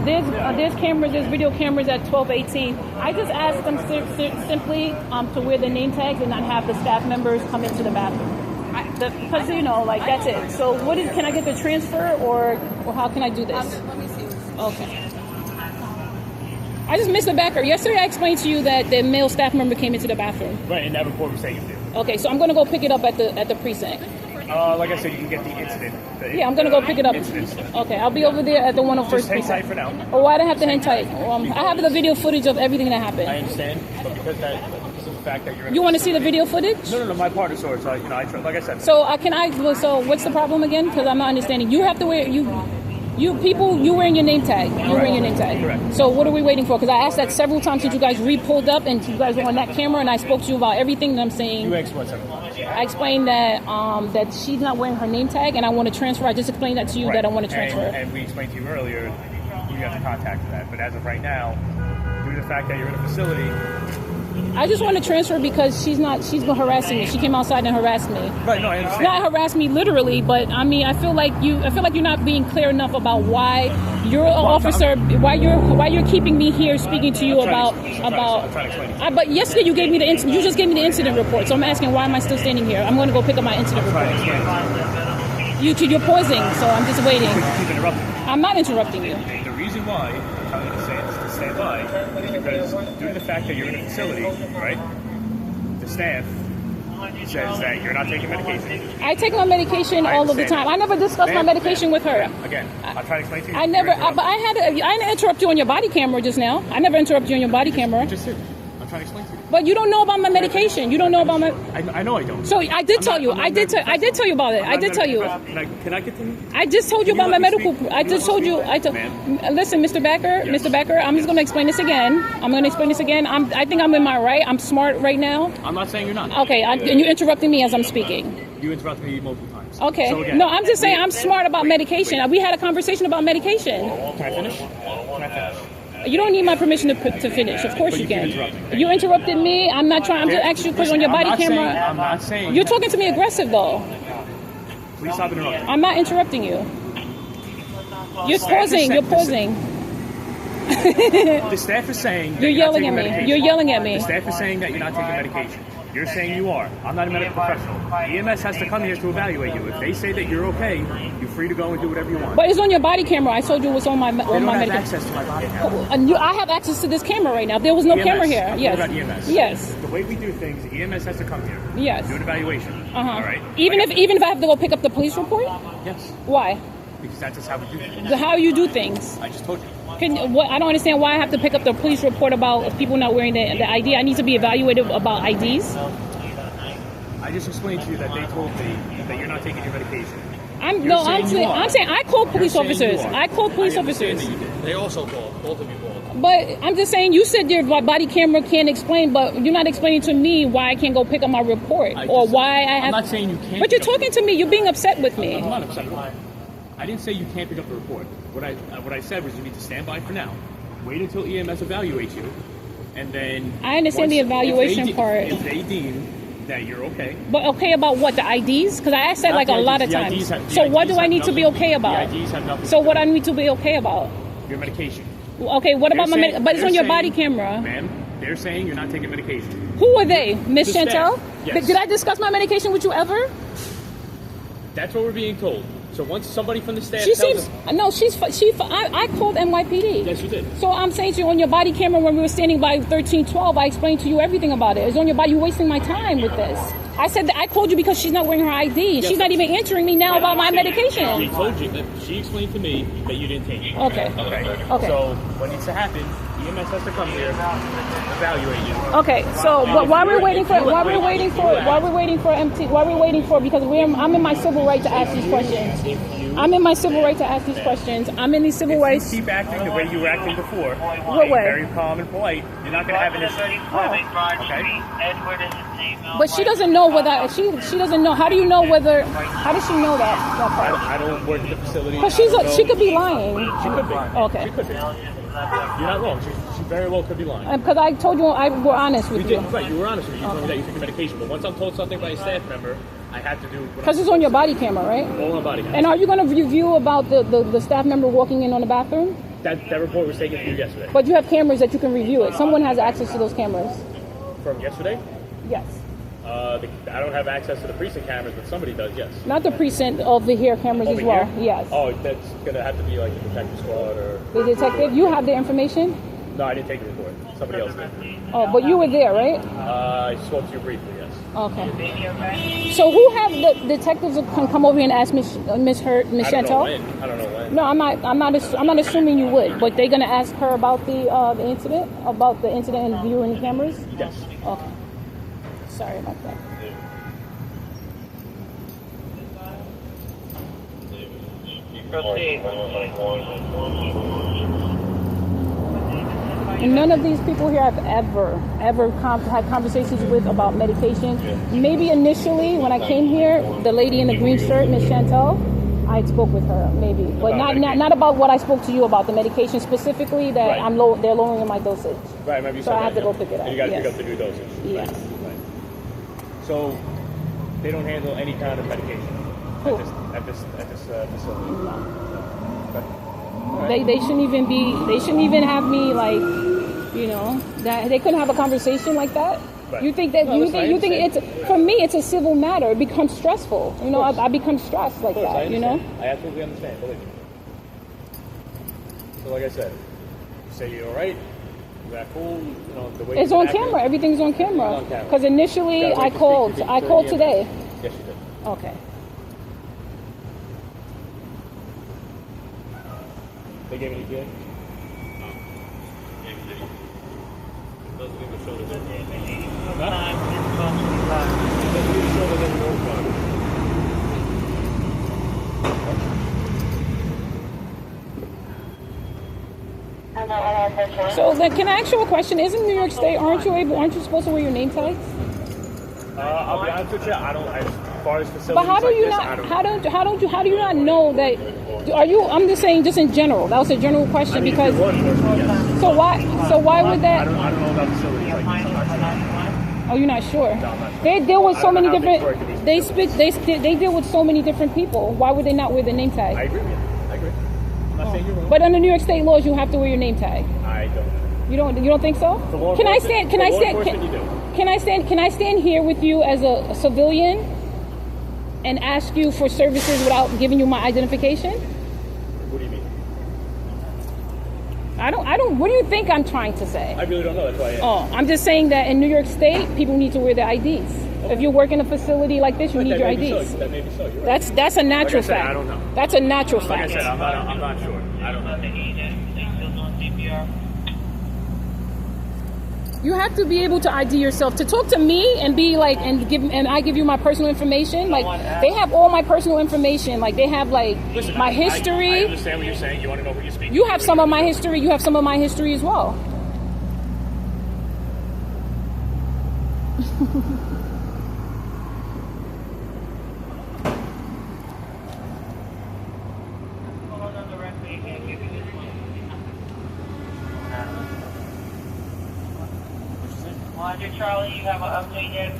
There's cameras, there's video cameras at 12:18. I just asked them simply to wear the name tags and not have the staff members come into the bathroom. Because, you know, like, that's it. So can I get the transfer or how can I do this? Let me see. Okay. I just missed the backer. Yesterday I explained to you that the male staff member came into the bathroom. Right, and that report was taken there. Okay, so I'm going to go pick it up at the precinct. Like I said, you can get the incident. Yeah, I'm going to go pick it up. Okay, I'll be over there at the 101st Just hang precinct. tight for now. Oh, why do I have to hang tight? I have the video footage of everything that happened. I understand, but because of the fact that you're... You want to see the video footage? No, my partner saw it, so, you know, like I said... So, so what's the problem again? Because I'm not understanding. You have to wear... You wearing your name tag. You're wearing your name tag. Correct. So what are we waiting for? Because I asked that several times since you guys re-pulled up and you guys were on that camera and I spoke to you about everything that I'm saying. You explained something. I explained that that she's not wearing her name tag and I want to transfer. I just explained that to you that I want to transfer. And we explained to you earlier, you have to contact that. But as of right now, due to the fact that you're in a facility... I just want to transfer because she's been harassing me. She came outside and harassed me. Right, no, I understand. Not harass me literally, but I mean, I feel like you're not being clear enough about why you're an officer, why you're keeping me here speaking to you about. But yesterday you gave me you just gave me the incident report, so I'm asking why am I still standing here? I'm going to go pick up my incident report. You're pausing, so I'm just waiting. Keep interrupting. I'm not interrupting you. The reason why I'm telling you to stand by is because due to the fact that you're in a facility, right? The staff says that you're not taking medication. I take my medication all of the time. I never discussed my medication with her. Again, I'll try to explain to you. I didn't interrupt you on your body camera just now. I never interrupted you on your body camera. Just sit. I'm trying to explain to you. But you don't know about my medication. You don't know about my... I know I don't. So I did tell you. I did tell you about it. I did tell you. Can I continue? I just told you about my medical... I just told you... Listen, Mr. Becker, Mr. Becker, I'm just going to explain this again. I think I'm in my right. I'm smart right now. I'm not saying you're not. Okay, and you're interrupting me as I'm speaking. You interrupted me multiple times. Okay. So again, no, I'm just saying I'm smart about medication. We had a conversation about medication. Can I finish? You don't need my permission to finish. Of course you can. You interrupted me. I'm not trying. I'm just asking you because on your body camera. I'm not saying. You're talking to me aggressive though. Please stop interrupting. I'm not interrupting you. You're pausing. You're pausing. The staff is saying you're yelling at me. You're yelling at me. The staff is saying that you're not taking medication. You're saying you are. I'm not a medical professional. EMS has to come here to evaluate you. If they say that you're okay, you're free to go and do whatever you want. But it's on your body camera. I told you it's on my medication. They don't have access to my body camera. I have access to this camera right now. There was no camera here. I'm yes. about EMS. Yes. The way we do things, EMS has to come here. Yes. Do an evaluation. All right. Even if I have to go pick up the police report. Yes. Why? Because that's just how we do things. How you do things. I just told you. I don't understand why I have to pick up the police report about people not wearing the ID. I need to be evaluated about IDs. I just explained to you that they told me that you're not taking your medication. I'm saying I called police officers. I called police officers. They also called. Both of you called. But I'm just saying, you said your body camera can't explain, but you're not explaining to me why I can't go pick up my report why I have. I'm not saying you can't. But you're talking to me. You're being upset with me. I'm not upset with you. I didn't say you can't pick up the report. What I said was you need to stand by for now. Wait until EMS evaluates you, and then. I understand the evaluation part. If they deem that you're okay. But okay about what? The IDs? Because I asked that like a lot of times. So what do I need to be okay about? The IDs have nothing. So what I need to be okay about? Your medication. Okay, what about my medication? But it's on your body camera. Ma'am, they're saying you're not taking medication. Who are they? Miss Chantel? Yes. Did I discuss my medication with you ever? That's what we're being told. So once somebody from the staff I called NYPD. Yes, you did. So I'm saying to you on your body camera when we were standing by 1312, I explained to you everything about it. It's on your body. You're wasting my time with this. I said that I called you because she's not wearing her ID. She's not even answering me now about my medication. She told you that she explained to me that you didn't take it. Okay. So what needs to happen? EMS has to come here, evaluate you. Okay. So, but while we're waiting for because I'm in my civil right to ask these questions. I'm in my civil right to ask these questions. I'm in these civil rights. Keep acting the way you were acting before. What way? Very calm and polite. You're not going to have an issue. Okay. But she doesn't know whether she doesn't know. How do you know whether? How does she know that part? I don't work at the facility. Because she could be lying. She could be. Okay. She could be. You're not wrong. She very well could be lying. Because I told you I were honest with you. Right, you were honest with me. You told me that you took the medication. But once I'm told something by a staff member, I have to do. Because it's on your body camera, right? All on body camera. And are you going to review about the staff member walking in on the bathroom? That report was taken through yesterday. But you have cameras that you can review it. Someone has access to those cameras. From yesterday? Yes. I don't have access to the precinct cameras, but somebody does, yes. Not the precinct, over here cameras Over as well. here? Yes. Oh, that's going to have to be like the detective squad or... The detective, you have the information? No, I didn't take the report. Somebody else did. Oh, but you were there, right? I spoke to you briefly, yes. Okay. So who have the detectives that can come over here and ask Miss Chantal? I don't know when. No, I'm not assuming you would, but they're gonna ask her about the incident, and viewing the cameras. Yes. Okay. Sorry about that. And none of these people here I've ever had conversations with about medication. Maybe initially when I came here, the lady in the green shirt, Miss Chantal, I spoke with her, maybe, but not about what I spoke to you about, the medication specifically that right. They're lowering my dosage. Right, maybe so I have to go pick it up. And you got to pick up the new dosage. Yes. Right. So they don't handle any kind of medication at this facility. No. Okay. They shouldn't even have me like, that they couldn't have a conversation like that. Right. You think that No, you think it's, for me it's a civil matter. It becomes stressful. I become stressed like that. I absolutely understand. Believe me. So like I said, you say you're all right. Is that cool? The way it's on camera. Everything's on camera. Because initially I called today. Yes, you did. Okay. They gave me the ETA? So then, can I ask you a question? Isn't New York State? Aren't you supposed to wear your name tags? I'll be honest with you. I don't. As far as facilities But how do like you this, not? I don't. How do you not know that? Are you? I'm just saying, just in general. That was a general question because. Law enforcement, yes. So why would that? I don't know about facilities like this. I'm not sure. Oh, you're not sure. No, I'm not sure. They deal with so many I don't know how different. things work in these They deal with so many different people. Why would they not wear the name tag? I agree with you. I agree. I'm not saying you're wrong. But under New York State laws, you have to wear your name tag. I don't. You don't think so? For law Can I enforcement- stand? Can I for law stand? enforcement, you do. Can I stand here with you as a civilian and ask you for services without giving you my identification? What do you mean? I don't. What do you think I'm trying to say? I really don't know. That's why I asked. Oh, I'm just saying that in New York State, people need to wear their IDs. If you work in a facility like this, you need your IDs. That may be so. You're right. That's a natural Like I said, fact. I don't know. That's a natural Like I fact. said, I'm not sure. I don't know. You have to be able to ID yourself. To talk to me and be like, and I give you my personal information. Like, they have all my personal information. Like, they have like Listen, my I history. understand what you're saying. You want to know who you're speaking to. You have some of my history. You have some of my history as well. Roger, Charlie, you have an update yet?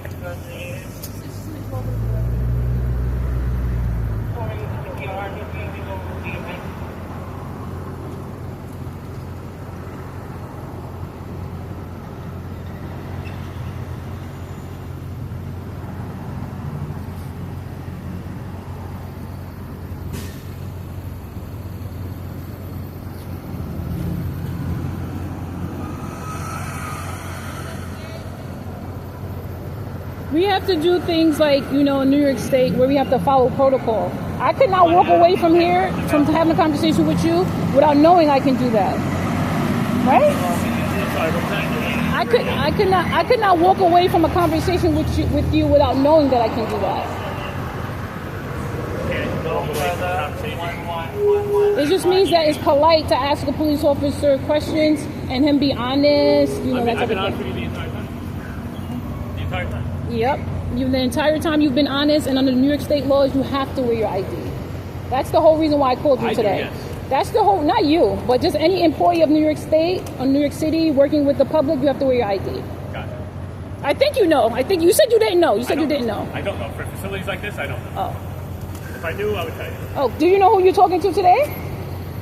We have to do things like, in New York State where we have to follow protocol. I could not walk away from here, from having a conversation with you, without knowing I can do that. Right? I could not walk away from a conversation with you without knowing that I can do that. It just means that it's polite to ask a police officer questions and him be honest. I've been honest with you the entire time. The entire time. Yep. The entire time you've been honest, and under New York State laws, you have to wear your ID. That's the whole reason why I called you today. Yes. That's the whole, not you, but just any employee of New York State or New York City working with the public, you have to wear your ID. Gotcha. I think you know. I think you said you didn't know. You said you didn't know. I don't know. For facilities like this, I don't know. Oh. If I knew, I would tell you. Oh, do you know who you're talking to today?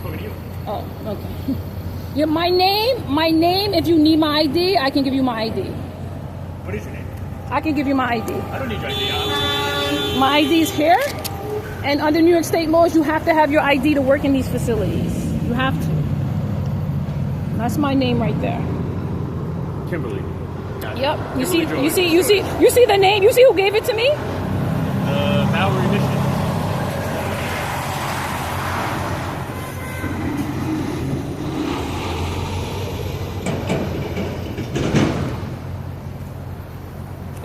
talking to you. Oh, okay. Yeah, my name, if you need my ID, I can give you my ID. What is your name? I can give you my ID. I don't need your ID. My ID is here, and under New York State laws, you have to have your ID to work in these facilities. You have to. That's my name right there. Kimberly. Gotcha. Yep. You Kimberly see, Jordan. you see the name. You see who gave it to me? Mallory Mission.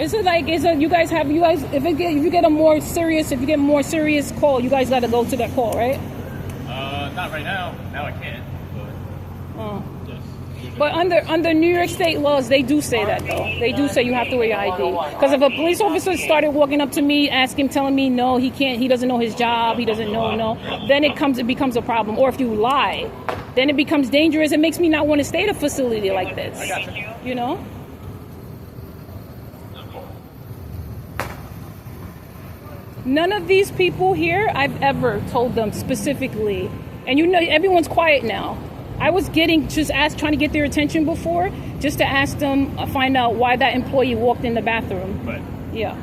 Is it like, if you get a more serious call, you guys got to go to that call, right? Not right now. Now I can't. But yes. But under New York State laws, they do say that though. They do say you have to wear your ID. Because if a police officer started walking up to me, telling me no, he can't, he doesn't know his job, he doesn't know, then it becomes a problem. Or if you lie, then it becomes dangerous. It makes me not want to stay at a facility like this. I got you. You know? None of these people here, I've ever told them specifically. And you know, everyone's quiet now. I was trying to get their attention before, just to ask them, find out why that employee walked in the bathroom. Right. Yeah.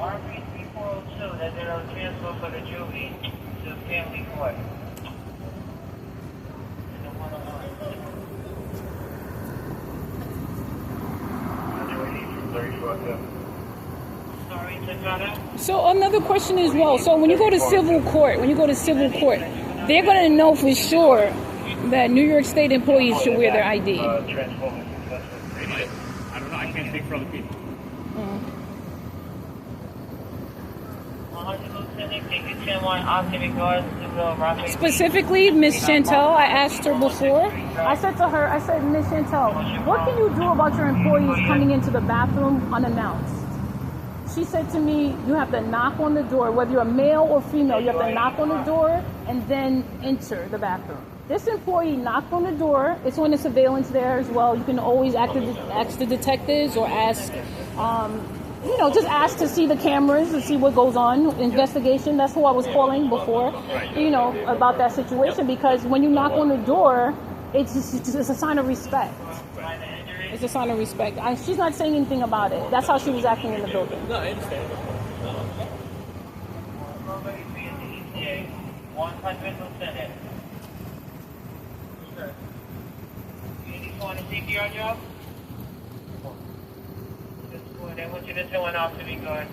RP 402, that they're on transfer for the juvie to family court. Sorry, Takata. So another question as well. So when you go to civil court, they're going to know for sure that New York State employees should wear their ID. I don't know. I can't speak for other people. Specifically, Miss Chantel, I asked her before. I said, Miss Chantel, what can you do about your employees coming into the bathroom unannounced? She said to me, you have to knock on the door, whether you're a male or female, you have to knock on the door and then enter the bathroom. This employee knocked on the door. It's on the surveillance there as well. You can always ask the detectives or ask, just ask to see the cameras and see what goes on. Investigation, that's who I was calling before, about that situation. Because when you knock on the door, it's a sign of respect. It's a sign of respect. She's not saying anything about it. That's how she was acting in the building. No, I understand. 100%. You just want to take your job? They want you to turn one off to be good.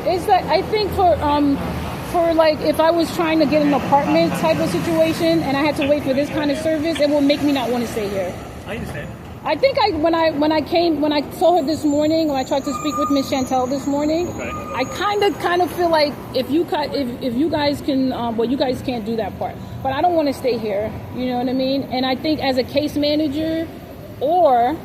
It's like, I think for like, if I was trying to get an apartment type of situation and I had to wait for this kind of service, it will make me not want to stay here. I understand. I think when I saw her this morning, when I tried to speak with Miss Chantel this morning, Okay. I kind of feel like if you guys can, you guys can't do that part. But I don't want to stay here. You know what I mean? And I think as a case manager or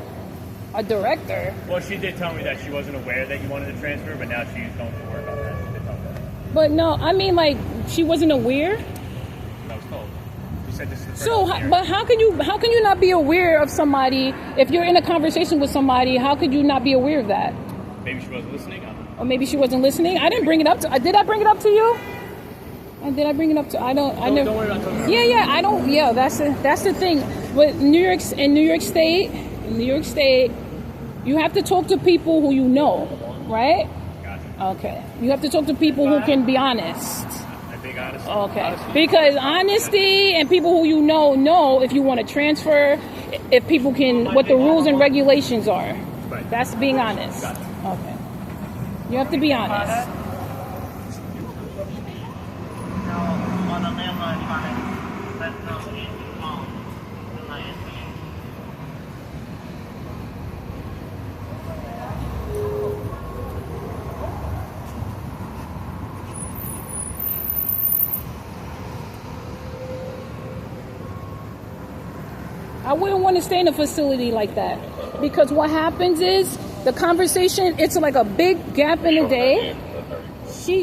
a director. Well, she did tell me that she wasn't aware that you wanted to transfer, but now she's going to work on that. She did tell me that. But no, I mean, like, she wasn't aware. I was told. She said this is the first So, time. but how can you not be aware of somebody if you're in a conversation with somebody? How could you not be aware of that? Maybe she wasn't listening. I don't know. Or maybe she wasn't listening. I didn't bring it up to. Did I bring it up to you? Did I bring it up to? I don't. I never. Don't worry about talking about Yeah. I don't. Yeah. That's the thing. With New York State, you have to talk to people who you know, right? Gotcha. Okay. You have to talk to people who can be honest. I think honestly. Okay. Because honesty and people who you know if you want to transfer, if people can, what the rules and regulations are. Right. That's being honest. Gotcha. Okay. You have to be honest. No, I wouldn't want to stay in a facility like that, because what happens is the conversation, it's like a big gap in the day.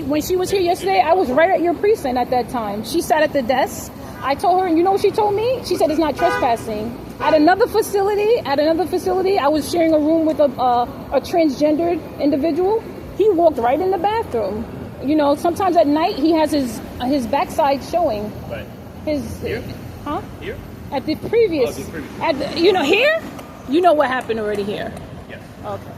When she was here yesterday, I was right at your precinct at that time. She sat at the desk. I told her, and you know what she told me? She said it's not trespassing. At another facility, I was sharing a room with a transgendered individual. He walked right in the bathroom. You know, sometimes at night he has his backside showing. Right. Here? Here? At the previous. Here? You know what happened already here. Yes. Okay.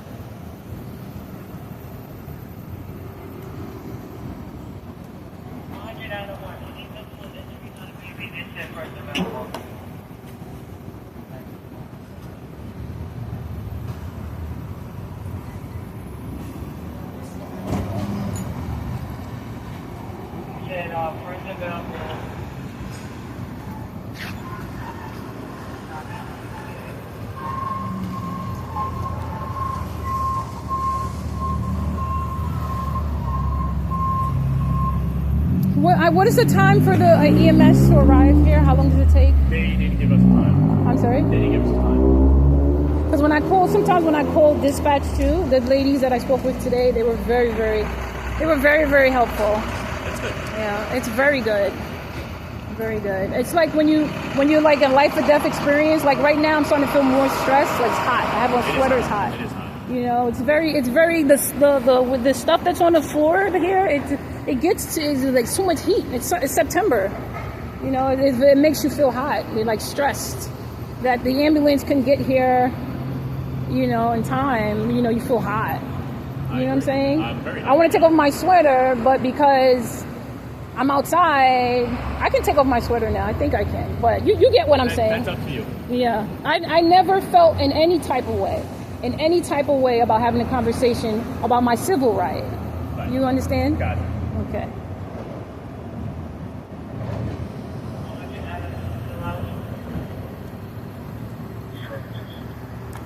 What is the time for the EMS to arrive here? How long does it take? They didn't give us time. I'm sorry? They didn't give us time. Because sometimes when I call dispatch too, the ladies that I spoke with today, they were very, very helpful. That's good. Yeah, it's very good. Very good. It's like when you're like a life or death experience. Like right now, I'm starting to feel more stressed. Like it's hot. I have a sweater. It's hot. It is hot. You know, it's very with the stuff that's on the floor here. It gets to it's like so much heat. It's September. You know, it makes you feel hot. You're like stressed that the ambulance can get here. You know, in time. You know, you feel hot. You know what I'm saying? I want to take off my sweater, but because I'm outside, I can take off my sweater now. I think I can. But you get what I'm saying. That's up to you. Yeah. I never felt in any type of way about having a conversation about my civil right. Right. You understand? Got it. Okay.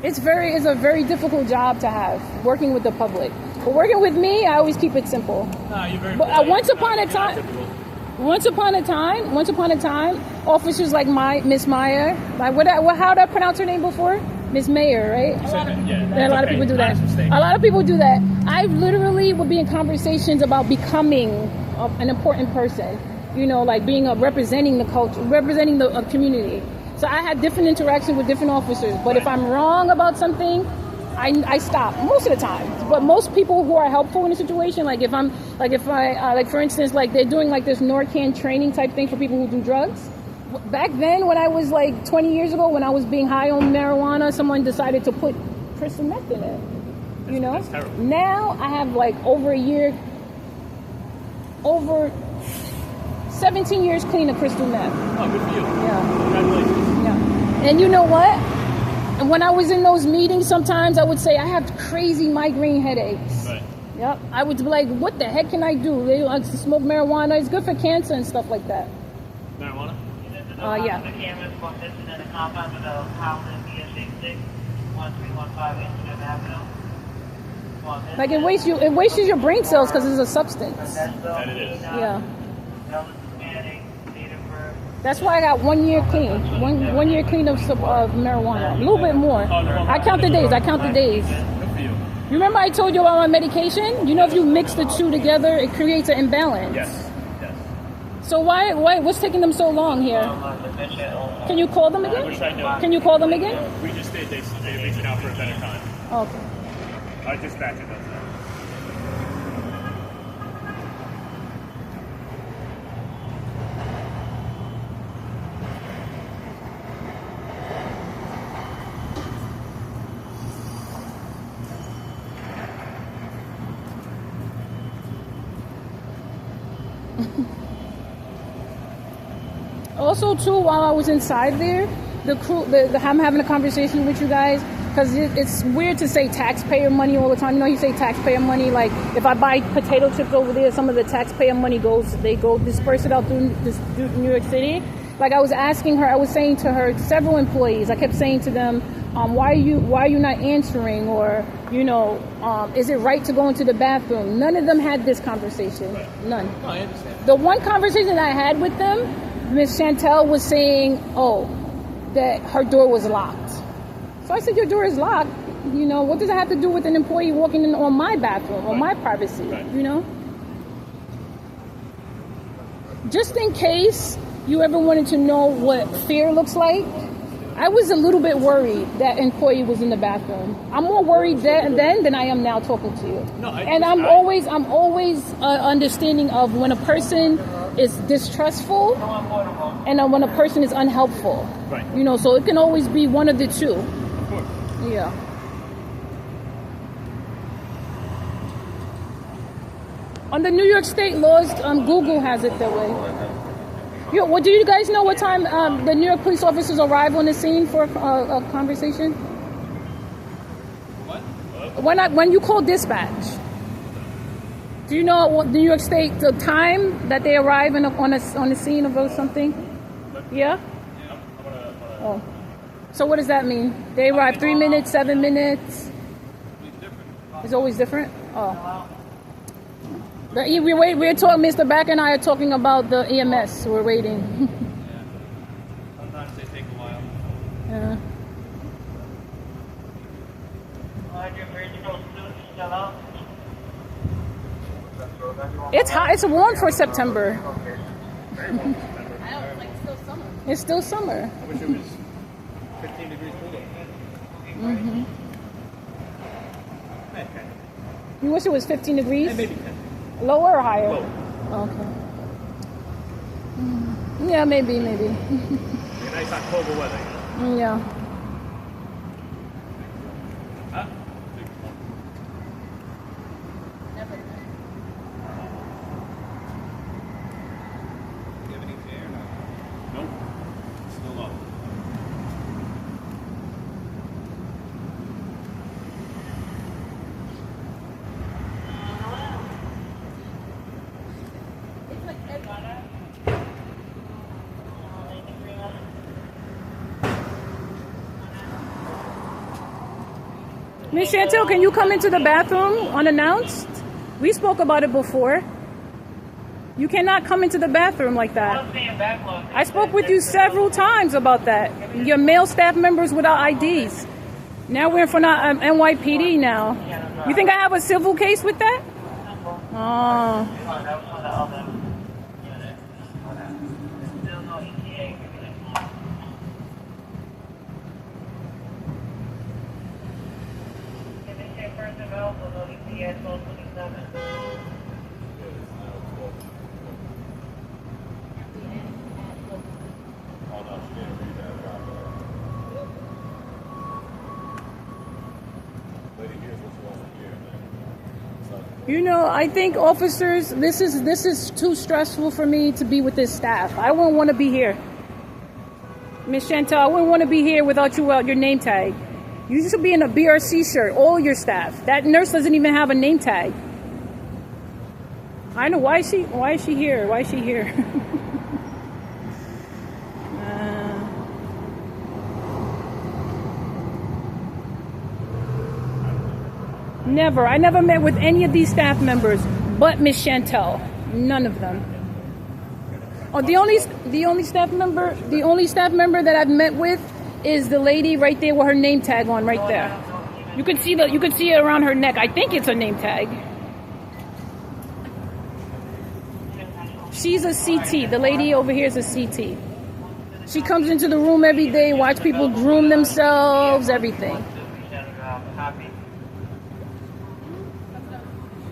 It's a very difficult job to have, working with the public. But working with me, I always keep it simple. No, you're very. But once upon a time, officers like Miss Meyer, like how did I pronounce her name before? Miss Mayer, right? A lot of people do that. A lot of people do that. I literally would be in conversations about becoming an important person. You know, like representing the culture, representing the community. So I had different interactions with different officers. But if I'm wrong about something, I stop most of the time. But most people who are helpful in a situation, like for instance, like they're doing like this Narcan training type thing for people who do drugs. Back then, when I was like 20 years ago, when I was being high on marijuana, someone decided to put crystal meth in it. You know? That's terrible. Now I have like over 17 years clean of crystal meth. Oh, good for you. Yeah. Congratulations. Yeah. And you know what? And when I was in those meetings, sometimes I would say I have crazy migraine headaches. Right. Yep. I would be like, what the heck can I do? They like to smoke marijuana. It's good for cancer and stuff like that. Marijuana? Yeah. The cameras for this and then the compound of the Howland BSA 61315 Incident Avenue. Like it wastes your brain cells because it's a substance. That it is. Yeah. That's why I got 1 year clean. One year clean of marijuana. A little bit more. I count the days. Good for you. You remember I told you about my medication? You know, if you mix the two together, it creates an imbalance. Yes. So why? What's taking them so long here? Can you call them again? I wish I knew. Can you call them again? We just did. They're reaching out for a better time. Okay. Our dispatcher does that. Also, too, while I was inside there, the crew, I'm having a conversation with you guys because it's weird to say taxpayer money all the time. You know, you say taxpayer money, like if I buy potato chips over there, some of the taxpayer money disperse it out through New York City. Like I was asking her, I was saying to her, several employees, I kept saying to them, why are you not answering? Or, you know, is it right to go into the bathroom? None of them had this conversation. Right. None. Oh, I understand. The one conversation I had with them, Miss Chantel was saying, that her door was locked. So I said, your door is locked. You know, what does it have to do with an employee walking in on my bathroom, on my privacy, you know? Just in case you ever wanted to know what fear looks like, I was a little bit worried that employee was in the bathroom. I'm more worried then than I am now talking to you. And I'm always understanding of when a person is distrustful and when a person is unhelpful. Right. You know, so it can always be one of the two. Of course. Yeah. On the New York State laws, Google has it that way. What do you guys know what time the New York police officers arrive on the scene for a conversation? What? When you call dispatch, do you know what New York State the time that they arrive on the scene of something? Yeah. Oh, so what does that mean? They arrive 3 minutes, 7 minutes. It's always different. Oh. We're talking. Mr. Back and I are talking about the EMS. We're waiting. Sometimes they take a while. Yeah. It's hot. It's warm for September. It's still summer. I wish it was 15 degrees cooler. Mm-hmm. Okay. You wish it was 15 degrees? Maybe 10. Lower or higher? Lower. Okay. Yeah, maybe. Like a nice October weather, you know? Yeah. Huh? Do you have any tea or no? Nope. Still low. Miss Chantel, can you come into the bathroom unannounced? We spoke about it before. You cannot come into the bathroom like that. I spoke with you several times about that. Your male staff members without IDs. Now we're in front of NYPD now. You think I have a civil case with that? Oh. You know, I think officers, this is too stressful for me to be with this staff. I wouldn't want to be here. Miss Chantal, I wouldn't want to be here without you your name tag. You should be in a BRC shirt, all your staff. That nurse doesn't even have a name tag. I know, why is she here? Why is she here? Never. I never met with any of these staff members, but Miss Chantel. None of them. Oh, the only staff member that I've met with is the lady right there with her name tag on right there. You can see it around her neck. I think it's a name tag. She's a CT. The lady over here is a CT. She comes into the room every day, watch people groom themselves, everything.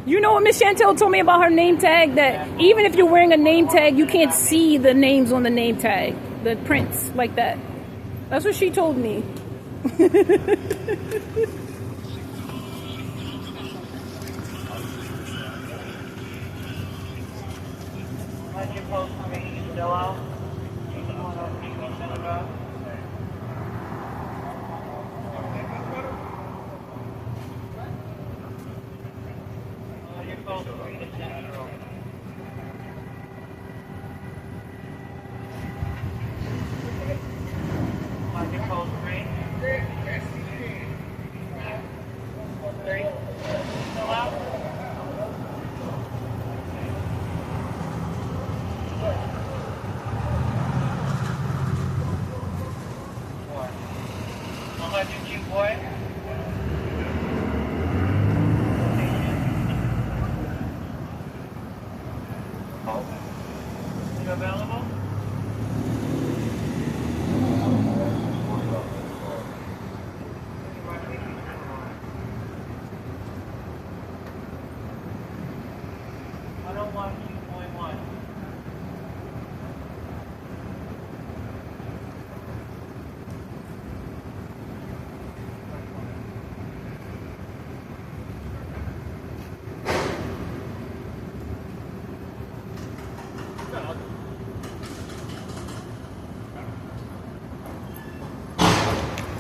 You know what Miss Chantel told me about her name tag? That even if you're wearing a name tag, you can't see the names on the name tag, the prints like that. That's what she told me.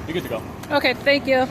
You're good to go. Okay, thank you.